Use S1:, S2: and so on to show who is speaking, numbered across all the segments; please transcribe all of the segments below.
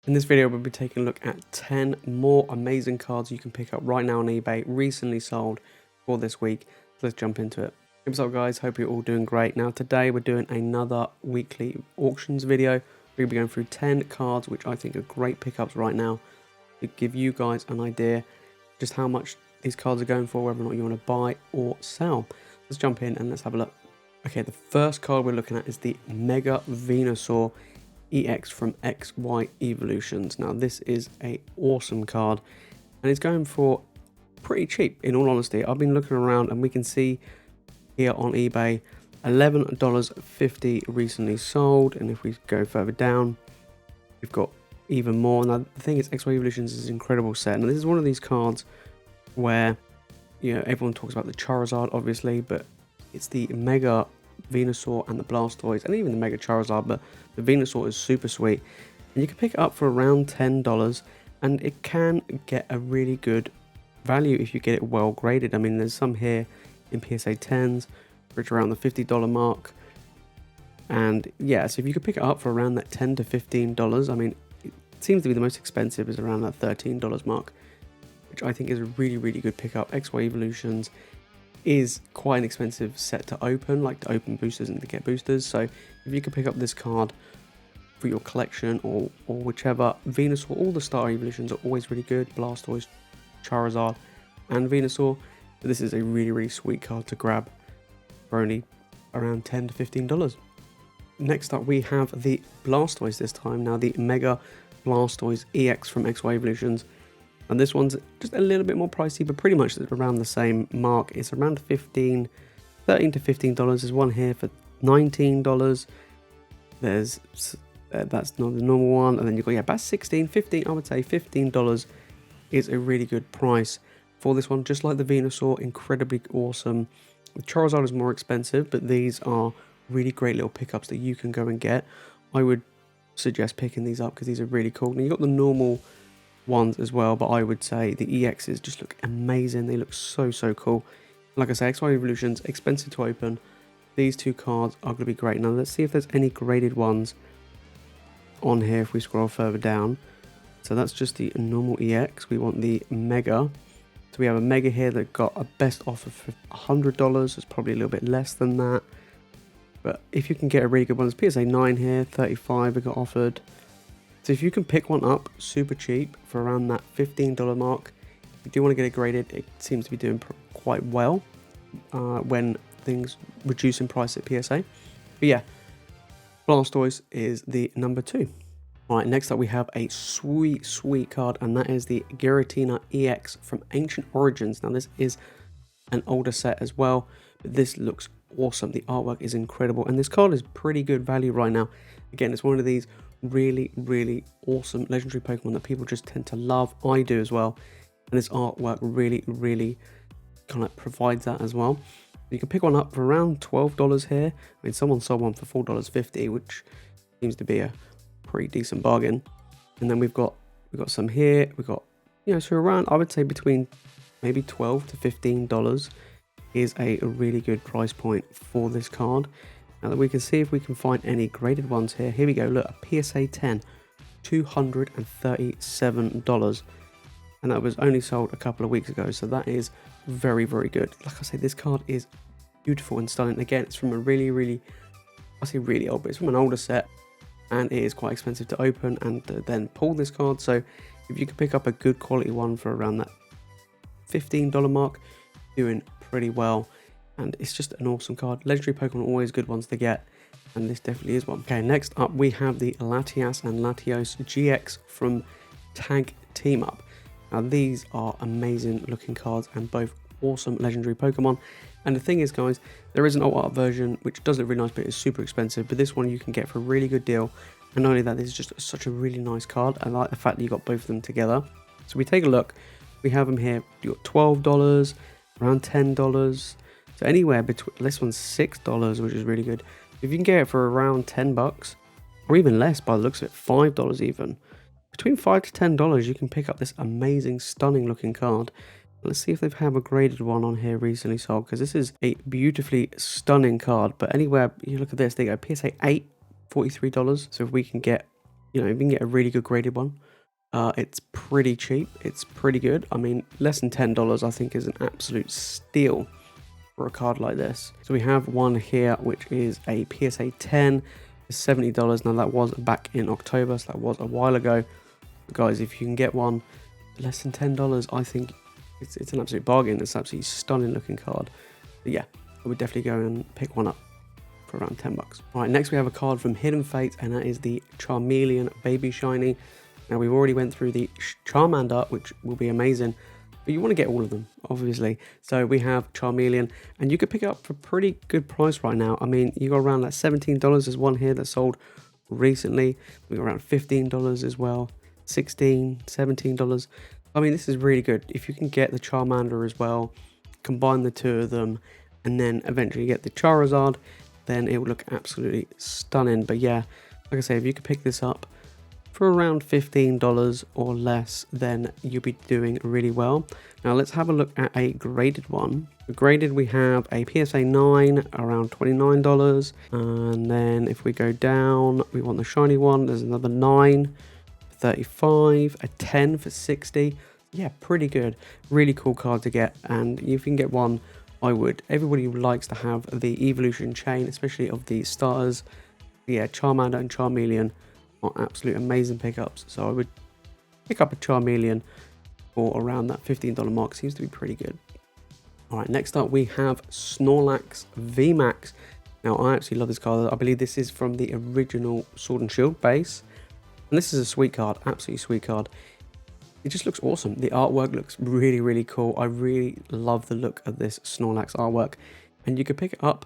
S1: In this video, we'll be taking a look at 10 more amazing cards you can pick up right now on eBay, recently sold for this week. So let's jump into it. What's up guys, hope you're all doing great. Now today we're doing another weekly auctions video. We're going to be going through 10 cards which I think are great pickups right now to give you guys an idea just how much these cards are going for, whether or not you want to buy or sell. Let's jump in and let's have a look. Okay, the first card we're looking at is the Mega Venusaur EX from XY Evolutions. Now this is a awesome card and it's going for pretty cheap, in all honesty. I've been looking around and we can see here on eBay $11.50 recently sold, and if we go further down we've got even more. Now the thing is, XY Evolutions is an incredible set. Now this is one of these cards where, you know, everyone talks about the Charizard obviously, but it's the Mega Venusaur and the Blastoise and even the Mega Charizard, but the Venusaur is super sweet and you can pick it up for around $10 and it can get a really good value if you get it well graded. I mean, there's some here in PSA 10s which are around the $50 mark, and yeah, so if you could pick it up for around that $10 to $15, I mean, it seems to be the most expensive is around that $13 mark, which I think is a really good pickup. XY Evolutions is quite an expensive set to open, like to open boosters and to get boosters. So if you could pick up this card for your collection or whichever, Venusaur, all the Star Evolutions are always really good, Blastoise, Charizard and Venusaur, but this is a really sweet card to grab for only around $10 to $15. Next up we have the Blastoise this time. Now the Mega Blastoise EX from XY Evolutions, and this one's just a little bit more pricey, but pretty much around the same mark. It's around $13 to $15. There's one here for $19. There's that's not the normal one, and then you've got, yeah, about $16, $15. I would say $15 is a really good price for this one. Just like the Venusaur, incredibly awesome. The Charizard is more expensive, but these are really great little pickups that you can go and get. I would suggest picking these up because these are really cool. Now you've got the normal ones as well, but I would say the EXs just look amazing. They look so cool. Like I say, XY Evolutions, expensive to open. These two cards are going to be great. Now let's see if there's any graded ones on here if we scroll further down. So that's just the normal EX. We want the Mega. So we have a Mega here that got a best offer for $100. It's probably a little bit less than that, but if you can get a really good one, there's PSA 9 here, 35 we got offered. So if you can pick one up super cheap for around that $15 mark, if you do want to get it graded, it seems to be doing quite well when things reduce in price at PSA. But yeah, Blastoise is the number 2. Alright, next up we have a sweet card, and that is the Giratina EX from Ancient Origins. Now this is an older set as well, but this looks awesome. The artwork is incredible, and this card is pretty good value right now. Again, it's one of these really awesome legendary Pokemon that people just tend to love. I do as well, and this artwork really kind of provides that as well. You can pick one up for around $12 here. I mean, someone sold one for $4.50, which seems to be a pretty decent bargain. And then we've got some here. We've got, you know, so around, I would say between maybe $12 to $15 is a really good price point for this card. Now that we can see if we can find any graded ones here. Here we go. Look, a PSA 10, $237, and that was only sold a couple of weeks ago. So that is very good. Like I say, this card is beautiful and stunning. Again, it's from a really, I say really old, but it's from an older set, and it is quite expensive to open and then pull this card. So if you could pick up a good quality one for around that $15 mark, doing pretty well. And it's just an awesome card. Legendary Pokemon are always good ones to get, and this definitely is one. Okay, next up we have the Latias and Latios GX from Tag Team Up. Now these are amazing looking cards and both awesome legendary Pokemon. And the thing is, guys, there is an alt art version which does look really nice, but it's super expensive. But this one you can get for a really good deal. And not only that, this is just such a really nice card. I like the fact that you got both of them together. So we take a look. We have them here. You got $12, around $10. So anywhere between, this one's $6, which is really good. If you can get it for around $10, or even less by the looks of it, $5 even. Between $5 to $10, you can pick up this amazing, stunning looking card. Let's see if they've had a graded one on here recently sold, because this is a beautifully stunning card. But anywhere you look at this, they go PSA 8, $43. So if we can get, you know, if you can get a really good graded one, it's pretty cheap. It's pretty good. I mean, less than $10 I think is an absolute steal for a card like this. So we have one here which is a PSA 10 for $70. Now that was back in October, so that was a while ago. But guys, if you can get one for less than $10, I think it's an absolute bargain. It's an absolutely stunning looking card. But yeah, I would definitely go and pick one up for around $10. Alright, next we have a card from Hidden Fate, and that is the Charmeleon Baby Shiny. Now we've already went through the Charmander, which will be amazing, but you want to get all of them, obviously. So we have Charmeleon, and you could pick it up for a pretty good price right now. I mean, you got around like $17. There's one here that sold recently. We got around $15 as well, $16, $17. I mean, this is really good. If you can get the Charmander as well, combine the two of them, and then eventually get the Charizard, then it will look absolutely stunning. But yeah, like I say, if you could pick this up for around $15 or less, then you'll be doing really well. Now let's have a look at a graded one. Graded, we have a PSA 9 around $29, and then if we go down, we want the shiny one. There's another 9 for $35, a 10 for $60. Yeah, pretty good. Really cool card to get, and if you can get one, I would. Everybody likes to have the evolution chain, especially of the starters. Yeah, Charmander and Charmeleon are absolute amazing pickups, so I would pick up a Charmeleon for around that $15 mark. Seems to be pretty good. Alright, next up we have Snorlax VMAX. Now I actually love this card. I believe this is from the original Sword and Shield base, and this is a sweet card, absolutely sweet card. It just looks awesome. The artwork looks really, really cool. I really love the look of this Snorlax artwork, and you could pick it up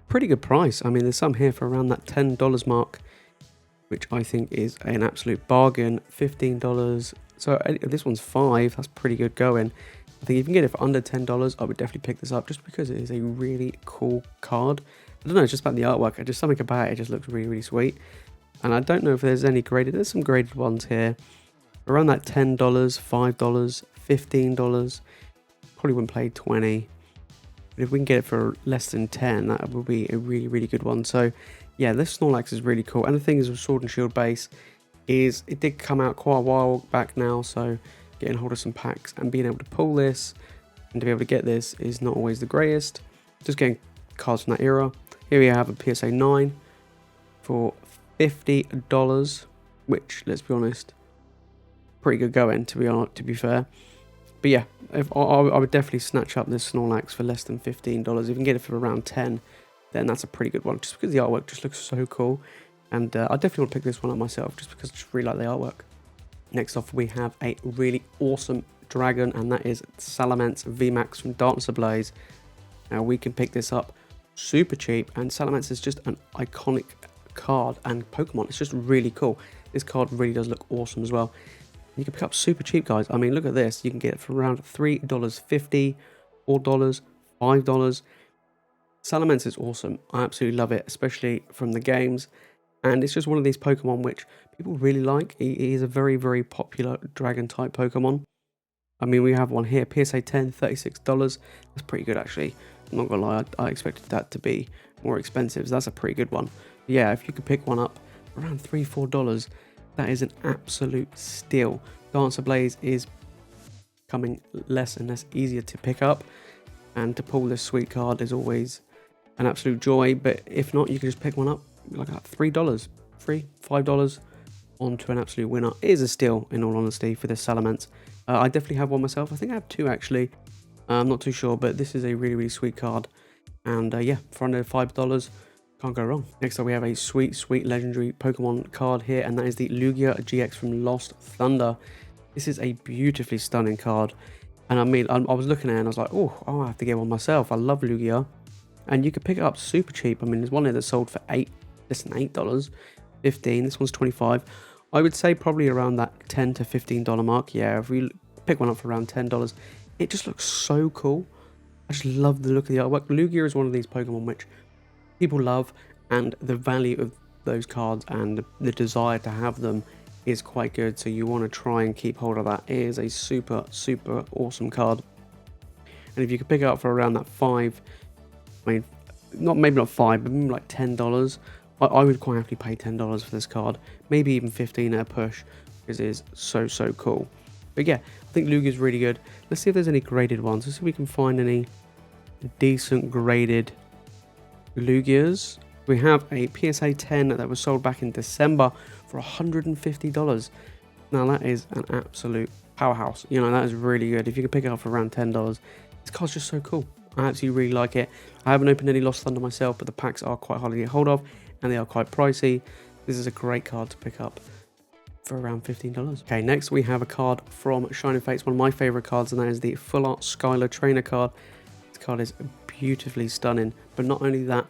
S1: pretty good price. I mean, there's some here for around that $10 mark, which I think is an absolute bargain. $15. So this one's $5. That's pretty good going. I think if you can get it for under $10, I would definitely pick this up, just because it is a really cool card. I don't know, it's just about the artwork. Just something about it just looks really, really sweet. And I don't know if there's any graded. There's some graded ones here. Around that $10, $5, $15. Probably wouldn't play 20. But if we can get it for less than 10, that would be a really, really good one. So yeah, this Snorlax is really cool. And the thing is with Sword and Shield base is it did come out quite a while back now, so getting hold of some packs and being able to pull this and to be able to get this is not always the greatest. Just getting cards from that era. Here we have a PSA 9 for $50, which, let's be honest, pretty good going, to be fair. But yeah, I would definitely snatch up this Snorlax for less than $15. If you can get it for around 10, then that's a pretty good one, just because the artwork just looks so cool. And I definitely want to pick this one up myself, just because I just really like the artwork. Next off, we have a really awesome dragon, and that is Salamence VMAX from Darkness Ablaze. Now we can pick this up super cheap, and Salamence is just an iconic card and Pokemon. It's just really cool. This card really does look awesome as well. You can pick up super cheap, guys. I mean, look at this. You can get it for around $3.50, $4, $5. Salamence is awesome. I absolutely love it, especially from the games. And it's just one of these Pokemon which people really like. He is a very, very popular dragon type Pokemon. I mean, we have one here, PSA 10, $36. That's pretty good, actually. I'm not gonna lie, I expected that to be more expensive. So that's a pretty good one. But yeah, if you could pick one up around $3, $4, that is an absolute steal. Darkness Ablaze is becoming less and less easier to pick up, and to pull this sweet card is always an absolute joy. But if not, you can just pick one up like at $3, $5 onto an absolute winner. It is a steal, in all honesty, for this Salamence. I definitely have one myself. I think I have two, actually. I'm not too sure, but this is a really, really sweet card. And yeah, for under $5, can't go wrong. Next up, we have a sweet, sweet legendary Pokemon card here, and that is the Lugia GX from Lost Thunder. This is a beautifully stunning card. And I mean, I was looking at it and I was like, oh, I have to get one myself. I love Lugia. And you could pick it up super cheap. I mean, there's one here that sold for less than $8, $15. This one's $25. I would say probably around that $10 to $15 mark. Yeah, if we pick one up for around $10, it just looks so cool. I just love the look of the artwork. Lugia is one of these Pokemon which people love, and the value of those cards and the desire to have them is quite good. So you want to try and keep hold of that. It is a super, super awesome card. And if you could pick it up for around that $5, I mean, maybe not $5, but maybe like $10, I would quite happily pay $10 for this card, maybe even 15 at a push, because it is so cool. But yeah, I think Lugia's really good. Let's see if there's any graded ones. Let's see if we can find any decent graded Lugias. We have a PSA 10 that was sold back in December for $150. Now that is an absolute powerhouse. You know, that is really good. If you can pick it up for around $10, this card's just so cool. I absolutely really like it. I haven't opened any Lost Thunder myself, but the packs are quite hard to get hold of, and they are quite pricey. This is a great card to pick up for around $15. Okay, next we have a card from Shining Fates, one of my favorite cards, and that is the Full Art Skyla Trainer card. This card is beautifully stunning, but not only that,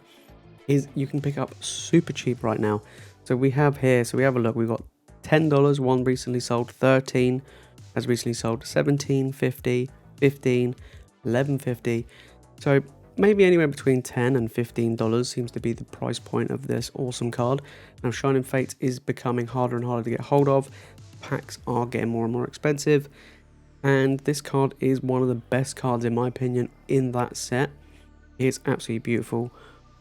S1: is you can pick up super cheap right now. So we have here, so we have a look, we've got $10, one recently sold, 13 has recently sold, 17.50, 15, 11.50. So maybe anywhere between $10 and $15 seems to be the price point of this awesome card. Now Shining Fates is becoming harder and harder to get hold of. Packs are getting more and more expensive, and this card is one of the best cards in my opinion in that set. It's absolutely beautiful.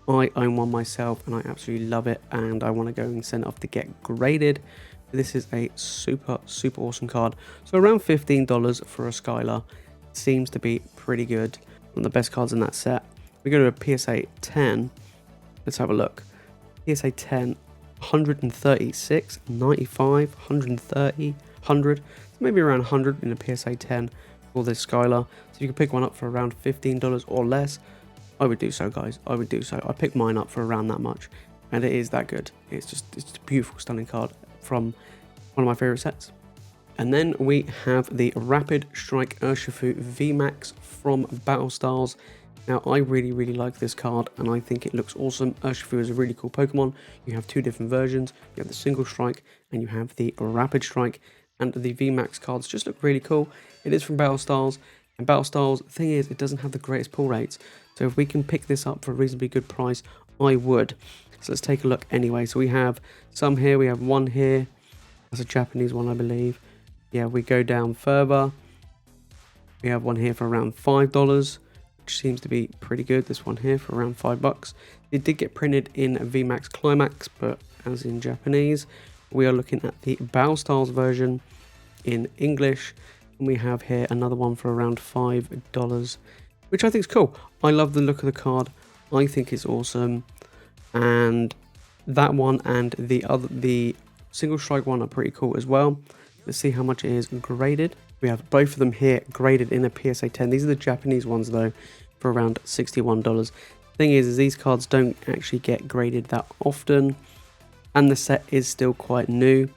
S1: I own one myself and I absolutely love it, and I want to go and send it off to get graded. This is a super awesome card. So around $15 for a Skyla seems to be pretty good. One of the best cards in that set. We go to a PSA 10. Let's have a look. PSA 10, 136, 95, 130, 100. So maybe around 100 in a PSA 10 for this Skyla. So you can pick one up for around $15 or less. I would do so, guys. I would do so. I picked mine up for around that much, and it is that good. It's just a beautiful, stunning card from one of my favorite sets. And then we have the Rapid Strike Urshifu VMAX from Battle Styles. Now, I really like this card, and I think it looks awesome. Urshifu is a really cool Pokemon. You have two different versions. You have the Single Strike, and you have the Rapid Strike. And the VMAX cards just look really cool. It is from Battle Styles, and Battle Styles, the thing is, it doesn't have the greatest pull rates. So if we can pick this up for a reasonably good price, I would. So let's take a look anyway. So we have some here. We have one here. That's a Japanese one, I believe. Yeah, we go down further. We have one here for around $5, which seems to be pretty good. This one here for around $5. It did get printed in VMAX Climax, but as in Japanese. We are looking at the Battle Styles version in English. And we have here another one for around $5, which I think is cool. I love the look of the card. I think it's awesome. And that one and the Single Strike one are pretty cool as well. Let's see how much it is graded. We have both of them here graded in a PSA 10. These are the Japanese ones though, for around $61. Thing is these cards don't actually get graded that often, and the set is still quite new.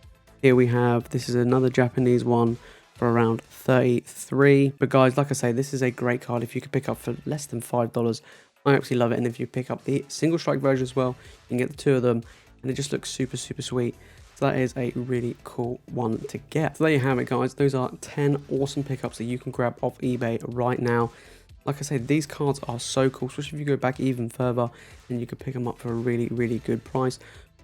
S1: Here we have, this is another Japanese one for around $33. But guys, like I say, this is a great card if you could pick up for less than $5. I absolutely love it. And if you pick up the Single Strike version as well, you can get the two of them, and it just looks super sweet. So that is a really cool one to get. So there you have it, guys. Those are 10 awesome pickups that you can grab off eBay right now. Like I said, these cards are so cool, especially if you go back even further and you could pick them up for a really good price.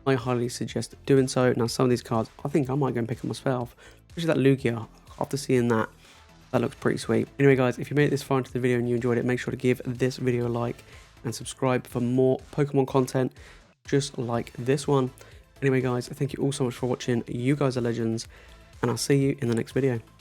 S1: I highly suggest doing so. Now, some of these cards, I think I might go and pick them myself, especially that Lugia. After seeing that, that looks pretty sweet. Anyway, guys, if you made it this far into the video and you enjoyed it, make sure to give this video a like and subscribe for more Pokemon content just like this one. Anyway, guys, thank you all so much for watching. You guys are legends, and I'll see you in the next video.